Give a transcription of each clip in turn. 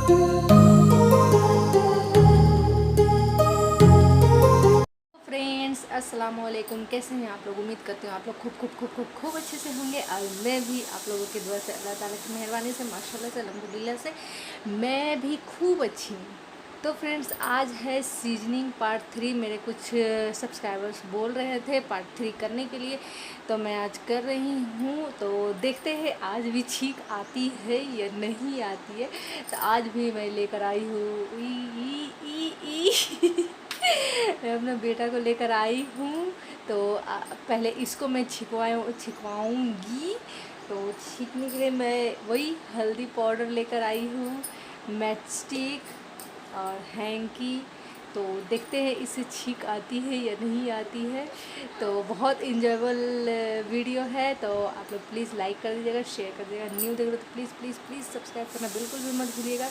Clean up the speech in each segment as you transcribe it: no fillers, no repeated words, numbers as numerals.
Friends अस्सलाम वालेकुम, कैसे हैं आप लोग। उम्मीद करती हूँ आप लोग खूब खूब खूब खूब खूब अच्छे से होंगे और मैं भी आप लोगों की दुआ से, अल्लाह ताला की मेहरबानी से, माशाल्लाह से, अल्हम्दुलिल्लाह से मैं भी खूब अच्छी हूँ। तो फ्रेंड्स आज है सीजनिंग पार्ट 3। मेरे कुछ सब्सक्राइबर्स बोल रहे थे पार्ट 3 करने के लिए, तो मैं आज कर रही हूँ। तो देखते हैं आज भी छींक आती है या नहीं आती है। तो आज भी मैं लेकर आई हूँ मैं अपने बेटा को लेकर आई हूँ। तो पहले इसको मैं छिकवाऊँगी। तो छींकने के लिए मैं वही हल्दी पाउडर लेकर आई हूँ, मैचस्टिक और हैंकी। तो देखते हैं इससे छींक आती है या नहीं आती है। तो बहुत इंजॉयबल वीडियो है, तो आप लोग प्लीज़ लाइक कर दीजिएगा, शेयर कर दीजिएगा। न्यू देख रहे हो तो प्लीज़ प्लीज़ प्लीज़ सब्सक्राइब करना बिल्कुल भी मत भूलिएगा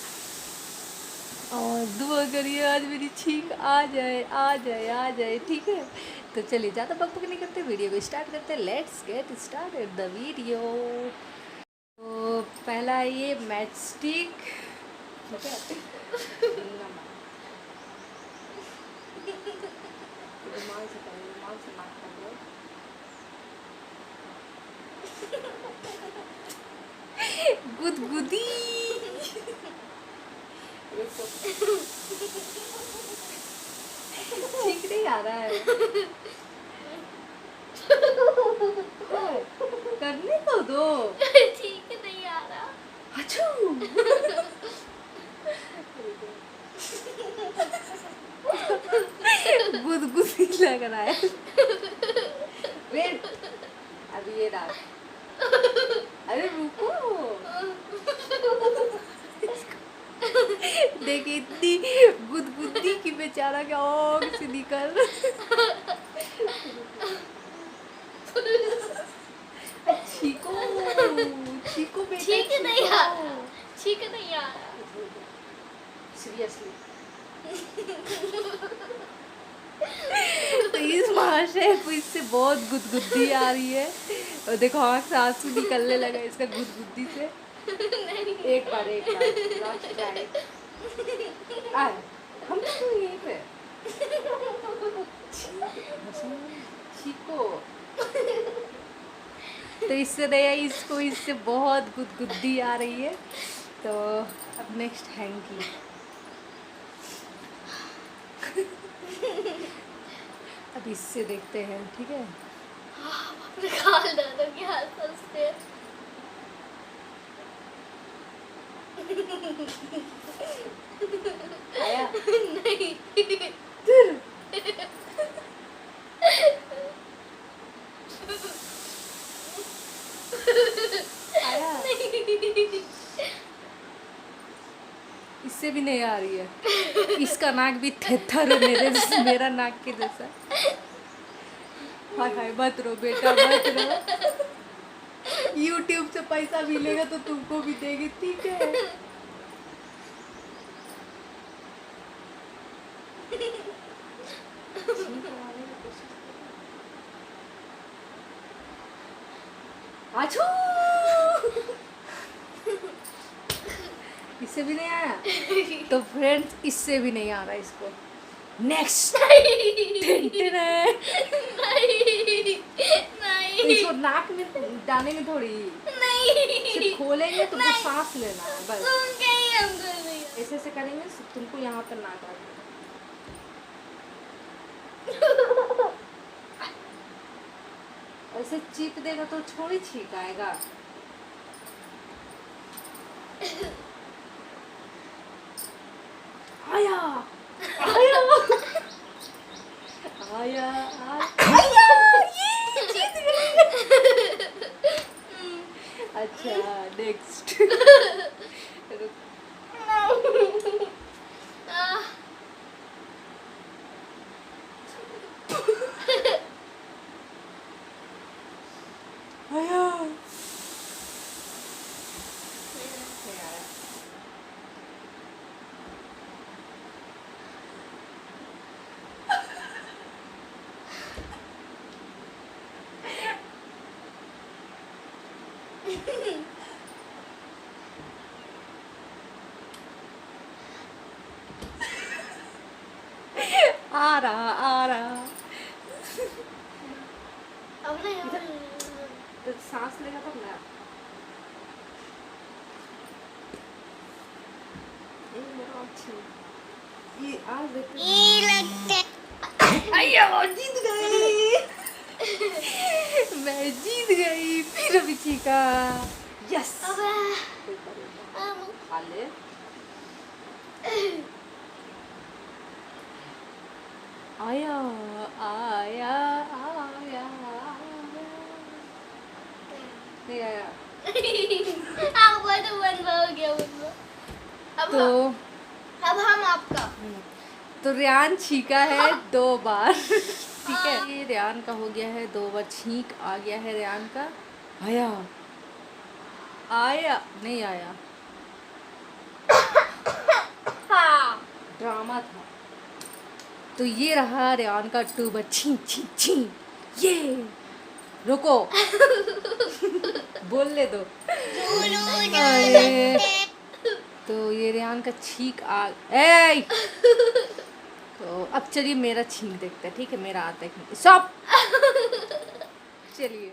और दुआ करिए आज मेरी छींक आ जाए आ जाए आ जाए, ठीक है। तो चलिए ज़्यादा बकबक नहीं करते, वीडियो को स्टार्ट करते हैं। Let's get started the video. तो पहला ये मैच स्टिक, गुदगुदी ठीक नहीं आ रहा है। करने को दो, ठीक नहीं आ रहा। अच्छू गुदगुदी लग रहा है। वेट, अभी ये रात, अरे रुको। देखिए इतनी गुदगुदी की बेचारा के आँख से निकल। चीको चीको बेटा, ठीक नहीं आ चीको। रहा, ठीक नहीं आ रहा। सीरियसली तो इस महाशय को इससे बहुत गुदगुदी आ रही है और देखो आँख से आंसू निकलने लगा इसका गुदगुदी से। एक बार लास्ट ट्राई। हम तो यहीं पे चीको। तो इससे नया इसको इससे बहुत गुदगुदी आ रही है। तो अब नेक्स्ट हैंकी। अब इससे देखते हैं, ठीक है। अपने खाल दादा की हाल सोचते हैं। आया नहीं फिर आया, इससे भी नहीं आ रही है। इसका नाक भी थेथर है मेरा नाक के जैसा। हाय हाय मत रो बेटा मत रो। YouTube से पैसा मिलेगा तो तुमको भी देगी, ठीक है। आछू इससे भी नहीं आया। तो फ्रेंड्स इससे भी नहीं आ रहा इसको। नेक्स्ट नहीं तो इसको नाक में डालने में थोड़ी, नहीं सिर्फ खोलेंगे तुमको सांस लेना है बस। सुन के ही हम कर रही हैं। ऐसे ऐसे करेंगे तुमको यहाँ पर नाक आ जाएगा। ऐसे चीप देगा तो थोड़ी छींक आएगा। आया आया आया आया, ये जीत गई। अच्छा नेक्स्ट। आया आ रहा अब नहीं तो सांस लेगा तब ना। ये आज देखते अय्यो जीत गई। मैं जीत गई फिर अभी चीखा यस। खा ले। आया आया आया नहीं आया। अब तो बंद हो गया मतलब। अब हम आपका तो रेयान छींका है 2 बार। ठीक है, ये रेयान का हो गया है 2 बार छींक आ गया है रेयान का। आया आया नहीं आया। हाँ ड्रामा था। तो ये रहा रेयान का 2 बार छींक छींक छींक। ये रुको बोलने दो। अरे तो ये रेयान का छींक आ ए तो अब चलिए मेरा छींक देखते हैं। ठीक है, मेरा आता है। सब चलिए।